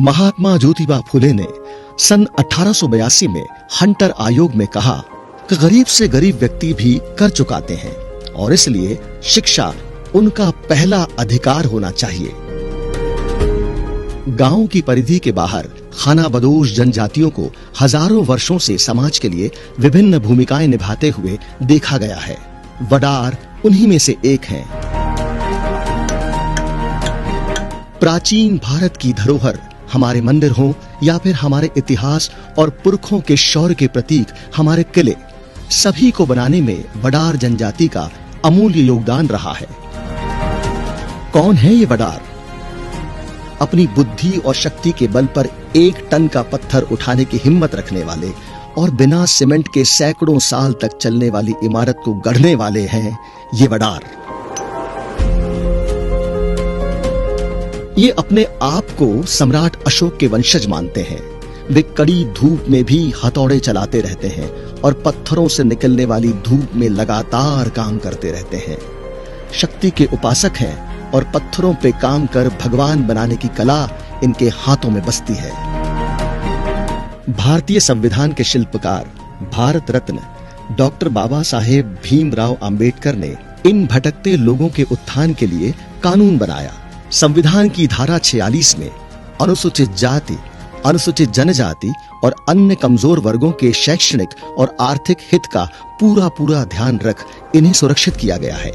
महात्मा ज्योतिबा फुले ने सन 1882 में हंटर आयोग में कहा कि गरीब से गरीब व्यक्ति भी कर चुकाते हैं और इसलिए शिक्षा उनका पहला अधिकार होना चाहिए। गांव की परिधि के बाहर खानाबदोश जनजातियों को हजारों वर्षों से समाज के लिए विभिन्न भूमिकाएं निभाते हुए देखा गया है। वडार उन्हीं में से एक हैं। प्राचीन भारत की धरोहर, हमारे मंदिर हों या फिर हमारे इतिहास और पुरखों के शौर्य के प्रतीक हमारे किले, सभी को बनाने में वडार जनजाति का अमूल्य योगदान रहा है। कौन है ये वडार? अपनी बुद्धि और शक्ति के बल पर 1 टन का पत्थर उठाने की हिम्मत रखने वाले और बिना सीमेंट के सैकड़ों साल तक चलने वाली इमारत को गढ़ने वाले हैं ये वडार। ये अपने आप को सम्राट अशोक के वंशज मानते हैं। वे कड़ी धूप में भी हथौड़े चलाते रहते हैं और पत्थरों से निकलने वाली धूप में लगातार काम करते रहते हैं। शक्ति के उपासक हैं और पत्थरों पे काम कर भगवान बनाने की कला इनके हाथों में बसती है। भारतीय संविधान के शिल्पकार भारत रत्न डॉक्टर बाबा साहेब भीमराव अंबेडकर ने इन भटकते लोगों के उत्थान के लिए कानून बनाया। संविधान की धारा 46 में अनुसूचित जाति, अनुसूचित जनजाति और अन्य कमजोर वर्गों के शैक्षणिक और आर्थिक हित का पूरा ध्यान रख इन्हें सुरक्षित किया गया है।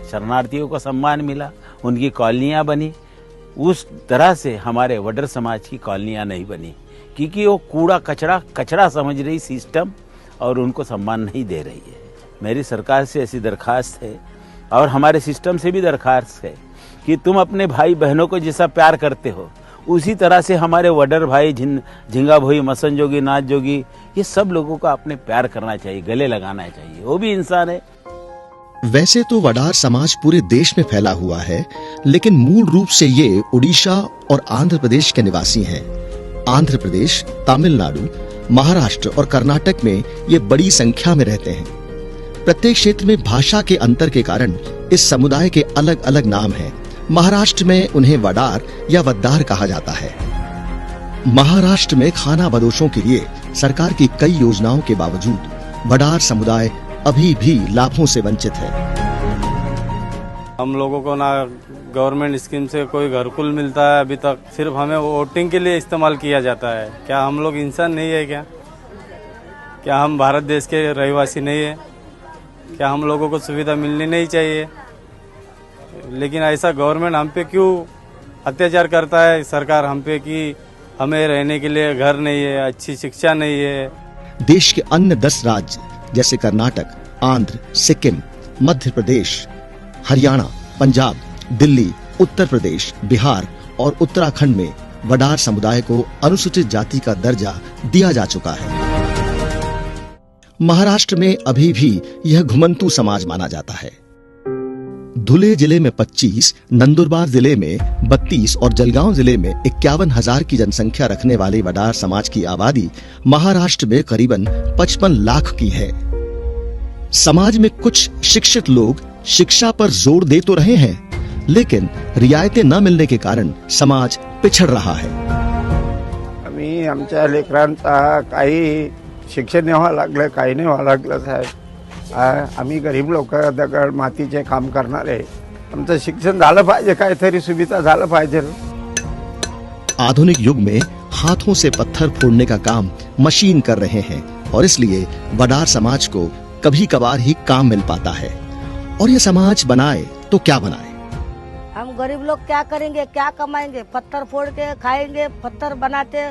शरणार्थियों को सम्मान मिला, उनकी कॉलोनियां बनी। उस तरह से हमारे वडर समाज की कॉलोनियां नहीं बनी, क्योंकि वो कूड़ा कचरा समझ रही सिस्टम और उनको सम्मान नहीं दे रही है। मेरी सरकार से ऐसी दरखास्त है और हमारे सिस्टम से भी दरखास्त है कि तुम अपने भाई बहनों को जैसा प्यार करते हो उसी तरह से हमारे वडर भाई झिंगा भोई, मसन जोगी, नाथ जोगी, ये सब लोगों को अपने प्यार करना चाहिए, गले लगाना चाहिए। वो भी इंसान है। वैसे तो वडार समाज पूरे देश में फैला हुआ है, लेकिन मूल रूप से ये उड़ीसा और आंध्र प्रदेश के निवासी हैं। आंध्र प्रदेश, तमिलनाडु, महाराष्ट्र और कर्नाटक में ये बड़ी संख्या में रहते हैं। प्रत्येक क्षेत्र में भाषा के अंतर के कारण इस समुदाय के अलग अलग नाम हैं। महाराष्ट्र में उन्हें वडार या वद्दार कहा जाता है। महाराष्ट्र में खानाबदोशों के लिए सरकार की कई योजनाओं के बावजूद वडार समुदाय अभी भी लाभों से वंचित है। हम लोगों को ना गवर्नमेंट स्कीम से कोई घरकुल मिलता है अभी तक, सिर्फ हमें वोटिंग के लिए इस्तेमाल किया जाता है। क्या हम लोग इंसान नहीं है क्या हम भारत देश के रहवासी नहीं है? क्या हम लोगों को सुविधा मिलनी नहीं चाहिए? लेकिन ऐसा गवर्नमेंट हम पे क्यों अत्याचार करता है सरकार हम पे, कि हमें रहने के लिए घर नहीं है, अच्छी शिक्षा नहीं है। देश के अन्य 10 राज्य जैसे कर्नाटक, आंध्र, सिक्किम, मध्य प्रदेश, हरियाणा, पंजाब, दिल्ली, उत्तर प्रदेश, बिहार और उत्तराखंड में वडार समुदाय को अनुसूचित जाति का दर्जा दिया जा चुका है। महाराष्ट्र में अभी भी यह घुमंतू समाज माना जाता है। धुले जिले में 25, नंदुरबार जिले में 32 और जलगांव जिले में 51,000 की जनसंख्या रखने वाले वडार समाज की आबादी महाराष्ट्र में करीबन 55 लाख की है। समाज में कुछ शिक्षित लोग शिक्षा पर जोर दे तो रहे हैं, लेकिन रियायतें न मिलने के कारण समाज पिछड़ रहा है। आम्ही आमच्या लेकरांचा काही शिक्षण नाही व्हावं लागलं, काही नाही व्हावं लागलं साहेब। आम्ही गरीब लोक दगड मातीचे काम करणारे, आमचं शिक्षण झालं पाहिजे, काहीतरी सुविधा झालं पाहिजे। आधुनिक युग में हाथों से पत्थर फोड़ने का काम मशीन कर रहे हैं और इसलिए वडार समाज को कभी कभार ही काम मिल पाता है। और ये समाज बनाए तो क्या बनाए? हम गरीब लोग क्या करेंगे, क्या कमाएंगे? पत्थर फोड़ के खाएंगे, पत्थर बनाते,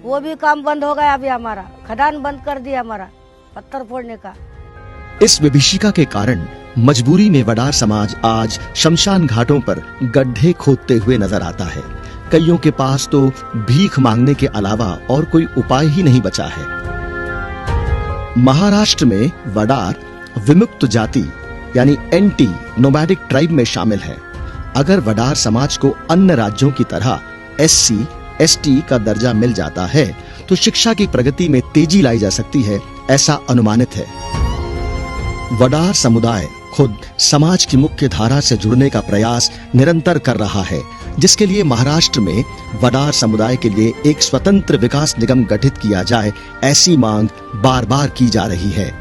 वो भी काम बंद हो गया। अभी हमारा खदान बंद कर दिया हमारा पत्थर फोड़ने का। इस विभीषिका के कारण मजबूरी में वडार समाज आज शमशान घाटों पर गड्ढे खोदते हुए नजर आता है। कईयों के पास तो भीख मांगने के अलावा और कोई उपाय ही नहीं बचा है। महाराष्ट्र में वडार विमुक्त जाति यानी एंटी नोमैडिक ट्राइब में शामिल है। अगर वडार समाज को अन्य राज्यों की तरह SC, ST का दर्जा मिल जाता है तो शिक्षा की प्रगति में तेजी लाई जा सकती है, ऐसा अनुमानित है। वडार समुदाय खुद समाज की मुख्य धारा से जुड़ने का प्रयास निरंतर कर रहा है, जिसके लिए महाराष्ट्र में वडार समुदाय के लिए एक स्वतंत्र विकास निगम गठित किया जाए, ऐसी मांग बार बार की जा रही है।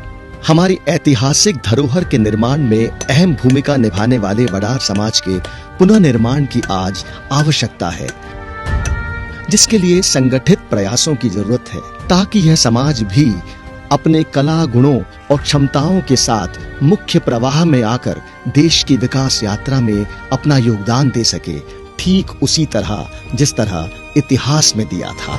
हमारी ऐतिहासिक धरोहर के निर्माण में अहम भूमिका निभाने वाले वडार समाज के पुनर्निर्माण की आज आवश्यकता है, जिसके लिए संगठित प्रयासों की जरूरत है, ताकि यह समाज भी अपने कला गुणों और क्षमताओं के साथ मुख्य प्रवाह में आकर देश की विकास यात्रा में अपना योगदान दे सके, ठीक उसी तरह जिस तरह इतिहास में दिया था।